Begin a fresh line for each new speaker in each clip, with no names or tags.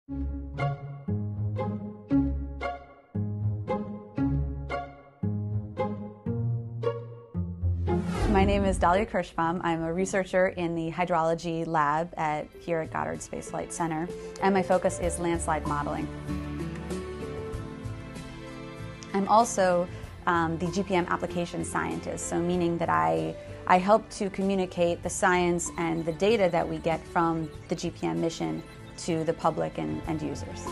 My name is Dahlia Kirschbaum. I'm a researcher in the hydrology lab here at Goddard Space Flight Center, and my focus is landslide modeling. I'm also the GPM application scientist, so meaning that I help to communicate the science and the data that we get from the GPM mission to the public and end users.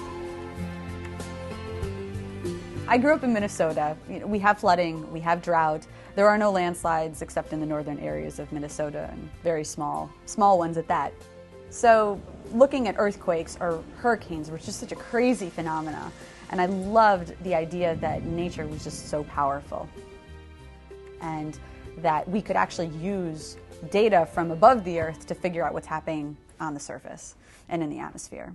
I grew up in Minnesota. We have flooding, we have drought. There are no landslides except in the northern areas of Minnesota, and very small ones at that. So looking at earthquakes or hurricanes was just such a crazy phenomena, and I loved the idea that nature was just so powerful and that we could actually use data from above the earth to figure out what's happening on the surface and in the atmosphere.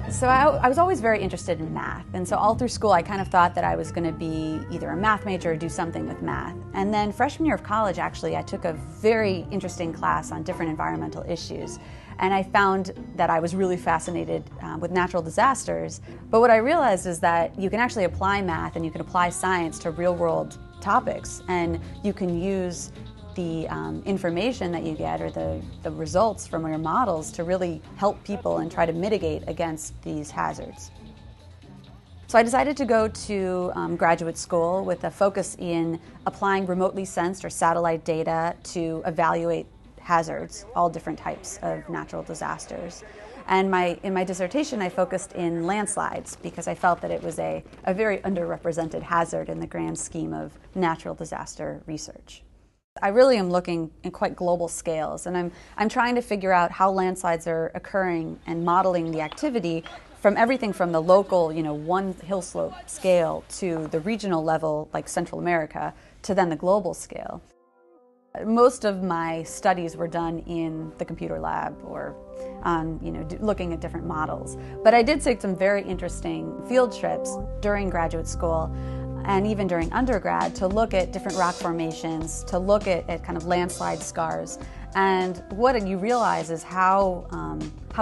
So I was always very interested in math, and so all through school I kind of thought that I was going to be either a math major or do something with math. And then freshman year of college, actually, I took a very interesting class on different environmental issues, and I found that I was really fascinated with natural disasters. But what I realized is that you can actually apply math and you can apply science to real-world topics, and you can use the information that you get or the results from your models to really help people and try to mitigate against these hazards. So I decided to go to graduate school with a focus in applying remotely sensed or satellite data to evaluate hazards, all different types of natural disasters. And in my dissertation I focused in landslides because I felt that it was a very underrepresented hazard in the grand scheme of natural disaster research. I really am looking in quite global scales, and I'm trying to figure out how landslides are occurring and modeling the activity from everything from the local, one hill slope scale to the regional level, like Central America, to then the global scale. Most of my studies were done in the computer lab or looking at different models. But I did take some very interesting field trips during graduate school and even during undergrad to look at different rock formations, to look at kind of landslide scars. And what you realize is how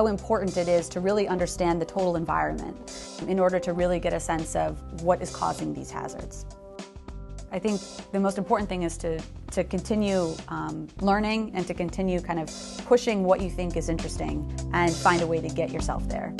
important it is to really understand the total environment in order to really get a sense of what is causing these hazards. I think the most important thing is to continue learning and to continue kind of pushing what you think is interesting and find a way to get yourself there.